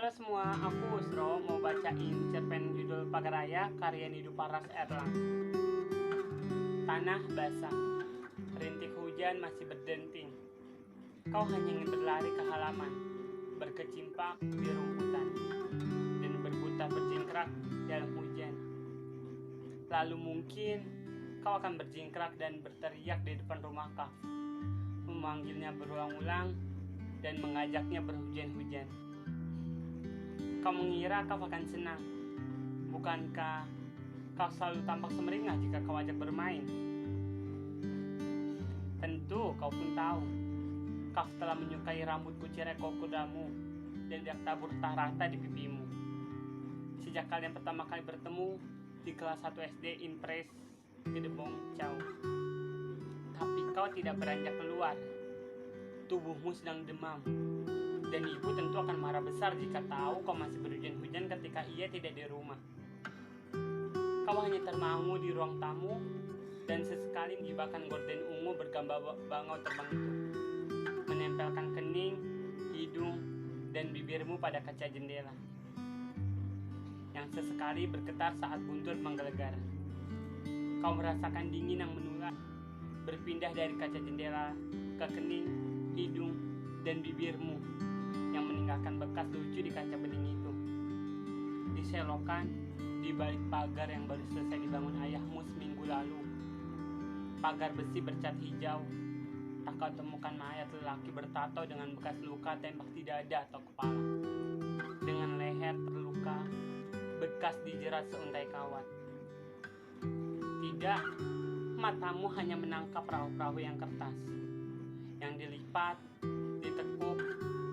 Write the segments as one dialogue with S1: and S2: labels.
S1: Halo semua, aku Usro mau bacain cerpen judul Pagar Raya karya Nidu Paras Erlang. Tanah basah, rintik hujan masih berdenting. Kau hanya ingin berlari ke halaman, berkecimpak di rumputan, dan berputar berjingkrak dalam hujan. Lalu mungkin kau akan berjingkrak dan berteriak di depan rumah Kaf, memanggilnya berulang-ulang dan mengajaknya berhujan-hujan. Kau mengira kau akan senang. Bukankah kau selalu tampak semeringah jika kau ajak bermain? Tentu kau pun tahu, Kaf telah menyukai rambut kucir ekor kudamu dan dia tabur rata di pipimu. Sejak kalian pertama kali bertemu di kelas 1 SD Impres Gedebong Cao. Tapi kau tidak beranjak keluar. Tubuhmu sedang demam. Dan ibu tentu akan marah besar jika tahu kau masih berhujan-hujan ketika ia tidak di rumah. Kau hanya termangu di ruang tamu dan sesekali menjibakan gorden ungu bergambar bangau terbang itu, menempelkan kening, hidung, dan bibirmu pada kaca jendela yang sesekali bergetar saat buntut menggelegar. Kau merasakan dingin yang menular, berpindah dari kaca jendela ke kening, hidung, dan bibirmu yang meninggalkan bekas lucu di kaca bening itu. Diselokan di balik pagar yang baru selesai dibangun ayahmu seminggu lalu. Pagar besi bercat hijau. Tak kau temukan mayat lelaki bertato dengan bekas luka tembak di dada atau kepala, dengan leher terluka, bekas dijerat seuntai kawat. Tidak, matamu hanya menangkap perahu-perahu yang kertas, yang dilipat, ditekuk,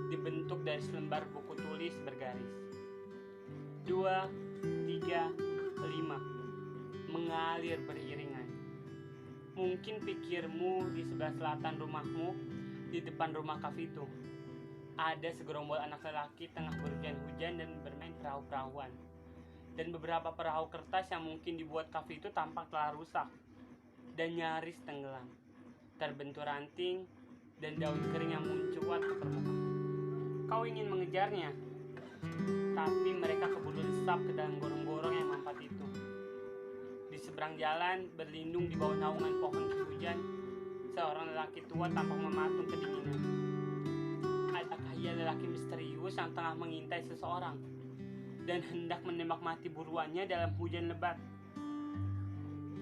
S1: dibentuk dari selembar buku tulis bergaris. 2, 3, 5 mengalir beriringan. Mungkin pikirmu di sebelah selatan rumahmu, di depan rumah Kaf itu, ada segerombol anak lelaki tengah berhujan-hujan dan bermain perahu-perahuan. Dan beberapa perahu kertas yang mungkin dibuat Kaf itu tampak telah rusak dan nyaris tenggelam, terbentur ranting dan daun kering yang mencuat ke permukaan. Kau ingin mengejarnya, tapi mereka keburu lesap ke dalam gorong-gorong yang mampat itu. Di seberang jalan, berlindung di bawah naungan pohon hujan, seorang lelaki tua tampak mematung kedinginan. Adakah ia lelaki misterius yang tengah mengintai seseorang dan hendak menembak mati buruannya dalam hujan lebat?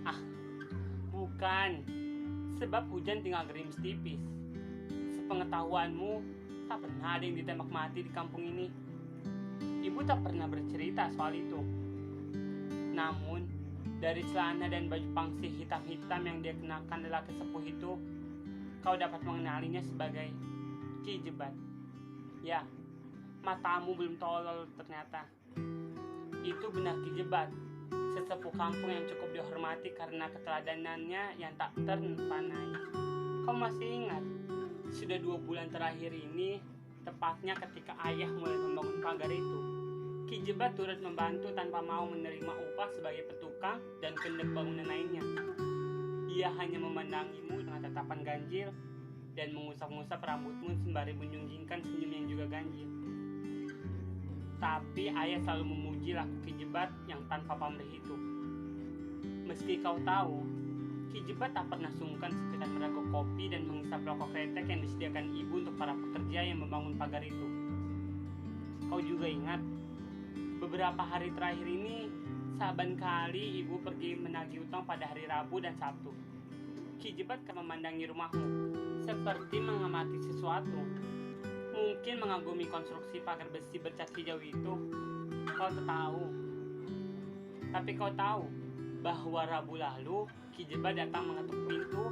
S1: Ah, bukan, sebab hujan tinggal gerimis tipis. Sepengetahuanmu, tak pernah ada yang ditembak mati di kampung ini. Ibu tak pernah bercerita soal itu. Namun, dari celana dan baju pangsi hitam-hitam yang dia kenakan lelaki sepuh itu, kau dapat mengenalinya sebagai Ki Jebat. Ya, matamu belum tolol ternyata. Itu benar Ki Jebat, sesepuh kampung yang cukup dihormati karena keteladanannya yang tak terpanai. Kau masih ingat? Sudah 2 bulan terakhir ini, tepatnya ketika ayah mulai membangun pagar itu, Ki Jebat turut membantu tanpa mau menerima upah sebagai petukang dan kendek bangunan lainnya. Ia hanya memandangimu dengan tatapan ganjil dan mengusap-ngusap rambutmu sembari menjunjingkan senyum yang juga ganjil. Tapi ayah selalu memuji laku Ki Jebat yang tanpa pamrih itu. Meski kau tahu, Ki Jebat tak pernah sungkan sekedar meraguk kopi dan menghisap rokok kretek yang disediakan ibu untuk para pekerja yang membangun pagar itu. Kau juga ingat, beberapa hari terakhir ini, saban kali ibu pergi menagih utang pada hari Rabu dan Sabtu, Ki Jebat akan memandangi rumahmu, seperti mengamati sesuatu. Mungkin mengagumi konstruksi pagar besi bercat hijau itu. Kau tahu. Tapi kau tahu bahwa Rabu lalu Ki Jebat datang mengetuk pintu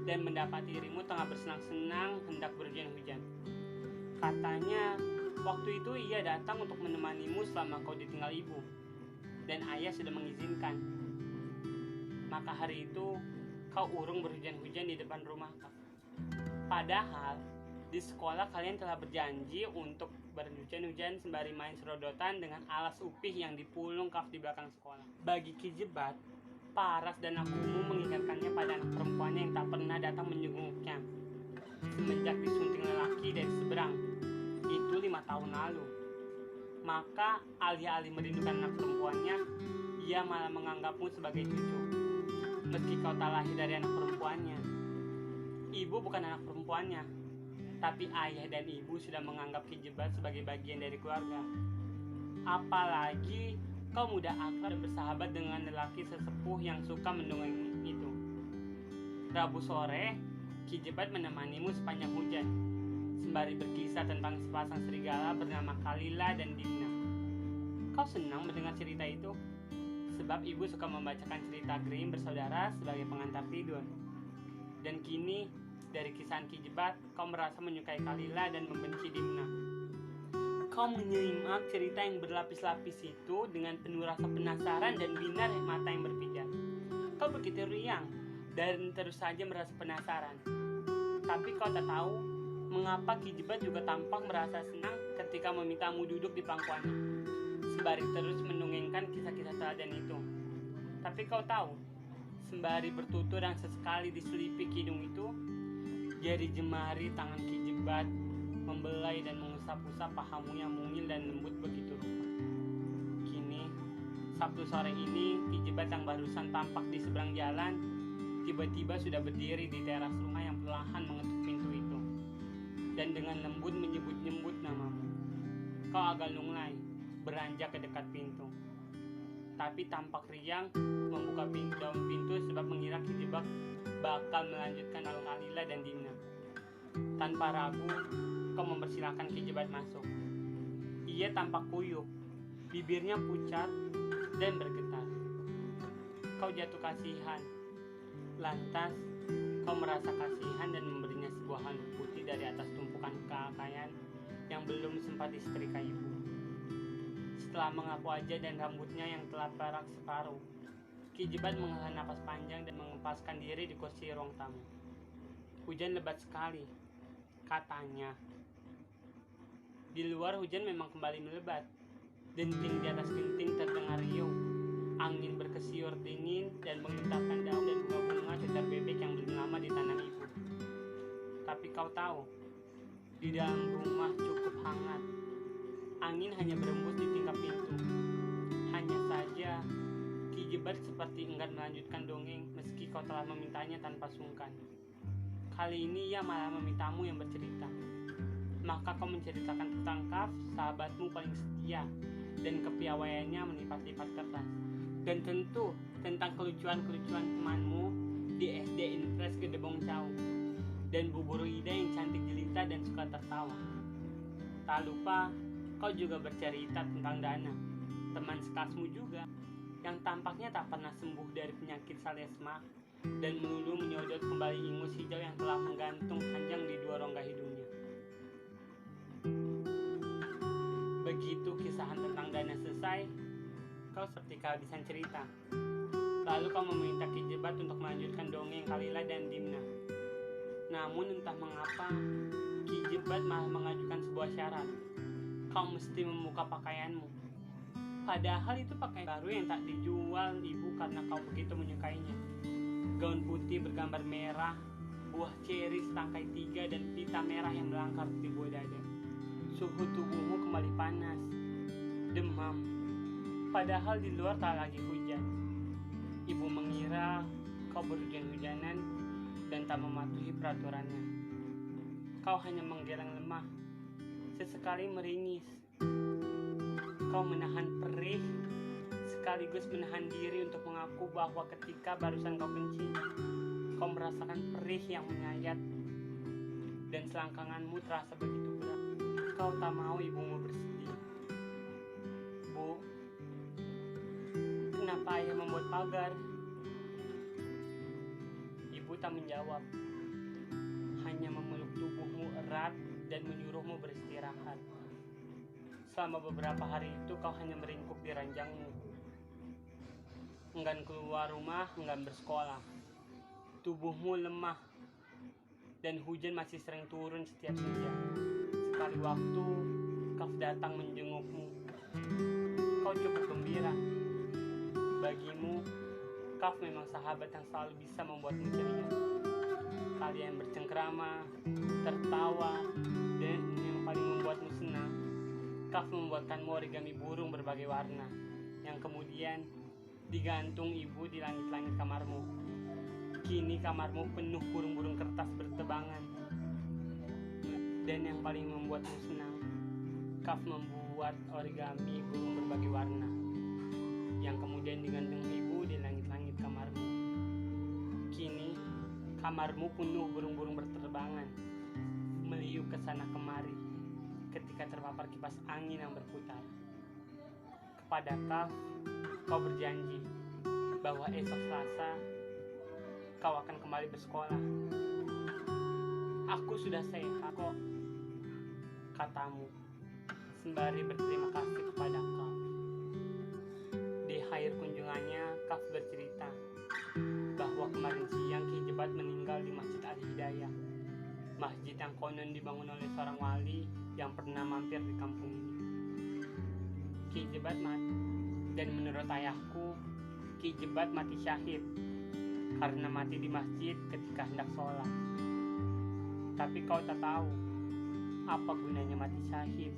S1: dan mendapati dirimu tengah bersenang-senang hendak berhujan-hujan. Katanya waktu itu ia datang untuk menemanimu selama kau ditinggal ibu, dan ayah sudah mengizinkan. Maka hari itu kau urung berhujan-hujan di depan rumah kau. Padahal di sekolah kalian telah berjanji untuk berhujan-hujan sembari main serodotan dengan alas upih yang dipulung Kaf di belakang sekolah. Bagi Ki Jebat, Paras dan Akumu mengingatkannya pada anak perempuannya yang tak pernah datang menjenguknya semenjak disunting lelaki dari seberang. Itu 5 tahun lalu. Maka alih-alih merindukan anak perempuannya, ia malah menganggapmu sebagai cucu. Meski kau tak lahir dari anak perempuannya, ibu bukan anak perempuannya, tapi ayah dan ibu sudah menganggap Ki Jebat sebagai bagian dari keluarga. Apalagi kau mudah akrab dan bersahabat dengan lelaki sesepuh yang suka mendongeng itu. Rabu sore, Ki Jebat menemanimu sepanjang hujan, sembari berkisah tentang sepasang serigala bernama Kalila dan Dimna. Kau senang mendengar cerita itu? Sebab ibu suka membacakan cerita Grimm bersaudara sebagai pengantar tidur. Dan kini, dari kisahan Ki Jebat, kau merasa menyukai Kalila dan membenci Dimna. Kau menyimak cerita yang berlapis-lapis itu dengan penuh rasa penasaran dan binar mata yang berpijar. Kau begitu riang dan terus saja merasa penasaran. Tapi kau tak tahu mengapa Ki Jebat juga tampak merasa senang ketika memintamu duduk di pangkuannya, sembari terus mendongengkan kisah-kisah teladan itu. Tapi kau tahu, sembari bertutur dan sesekali diselipi kidung itu, jari jemari tangan Ki Jebat membelai dan mengusap-usap pahamu yang mungil dan lembut begitu rupa. Kini, Sabtu sore ini, Ki Jebat yang barusan tampak di seberang jalan, tiba-tiba sudah berdiri di teras rumah yang perlahan mengetuk pintu itu, dan dengan lembut menyebut-nyebut namamu. Kau agak lunglai, beranjak ke dekat pintu, tapi tampak riang membuka pintu sebab mengira Ki Jebat bakal melanjutkan Kalila dan Dimna. Tanpa ragu, kau mempersilahkan Ki Jebat masuk. Ia tampak kuyup, bibirnya pucat dan bergetar. Kau jatuh kasihan. Lantas, kau merasa kasihan dan memberinya sebuah handuk putih dari atas tumpukan pakaian yang belum sempat disetrika ibu. Setelah mengapu wajah dan rambutnya yang telah perak separuh, Ki Jebat menghela napas panjang dan mengempaskan diri di kursi ruang tamu. Hujan lebat sekali, katanya. Di luar hujan memang kembali melebat. Denting di atas genting terdengar riuh. Angin berkesiur dingin dan menggentarkan daun dan bunga-bunga cecar bebek yang belum lama ditanam ibu. Tapi kau tahu, di dalam rumah cukup hangat. Angin hanya berembus di tingkap pintu. Hanya saja, Ki Jebat seperti enggan melanjutkan dongeng meski kau telah memintanya tanpa sungkan. Kali ini ia malah memintamu yang bercerita. Maka kau menceritakan tentang Kaf, sahabatmu paling setia, dan kepiawaiannya melipat-lipat kertas. Dan tentu tentang kelucuan-kelucuan temanmu di SD Infres Gedebong Cau, dan Bu Guru Ida yang cantik jelita dan suka tertawa. Tak lupa, kau juga bercerita tentang Dana, teman sekasmu juga, yang tampaknya tak pernah sembuh dari penyakit salesma dan melulu menyodot kembali ingus hijau yang telah menggantung panjang di dua rongga hidungnya. Begitu kisahan tentang Dana selesai, kau seperti kehabisan cerita. Lalu kau meminta Ki Jebat untuk melanjutkan dongeng Kalila dan Dimna. Namun entah mengapa, Ki Jebat malah mengajukan sebuah syarat. Kau mesti membuka pakaianmu. Padahal itu pakaian baru yang tak dijual ibu karena kau begitu menyukainya. Gaun putih bergambar merah, buah ceri setangkai 3 dan pita merah yang melangkar di buah dada. Suhu tubuhmu kembali panas, demam. Padahal di luar tak lagi hujan. Ibu mengira kau berhujan-hujanan dan tak mematuhi peraturannya. Kau hanya menggeleng lemah, sesekali meringis. Kau menahan perih, sekaligus menahan diri untuk mengaku bahwa ketika barusan kau kencing, kau merasakan perih yang menyayat, dan selangkanganmu terasa begitu berat. Kau tak mau ibumu bersedih. Bu, kenapa ayah membuat pagar? Ibu tak menjawab, hanya memeluk tubuhmu erat dan menyuruhmu beristirahat. Selama beberapa hari itu kau hanya meringkuk di ranjangmu, enggan keluar rumah, enggan bersekolah. Tubuhmu lemah, dan hujan masih sering turun setiap senja. Sekali waktu, Kaf datang menjengukmu. Kau cukup gembira. Bagimu, Kaf memang sahabat yang selalu bisa membuatmu ceria. Kalian bercengkrama, tertawa, dan yang paling membuatmu senang, Kaf membuatkanmu origami burung berbagai warna yang kemudian digantung ibu di langit-langit kamarmu. Kini kamarmu penuh burung-burung kertas bertebangan. Dan yang paling membuatmu senang, Kaf membuat origami burung berbagai warna yang kemudian digantung ibu di langit-langit kamarmu. Kini kamarmu penuh burung-burung berterbangan, meliuk ke sana kemari ketika terpapar kipas angin yang berputar. Kepada Kaf, kau berjanji bahwa esok Selasa kau akan kembali bersekolah. Aku sudah sehat kok, katamu, sembari berterima kasih kepada Kaf. Di akhir kunjungannya, Kaf bercerita bahwa kemarin siang Ki Jebat meninggal di Masjid Al-Hidayah, masjid yang konon dibangun oleh seorang wali yang pernah mampir di kampung ini. Ki Jebat mati, dan menurut ayahku, Ki Jebat mati syahid karena mati di masjid ketika hendak sholat. Tapi kau tak tahu apa gunanya mati syahid.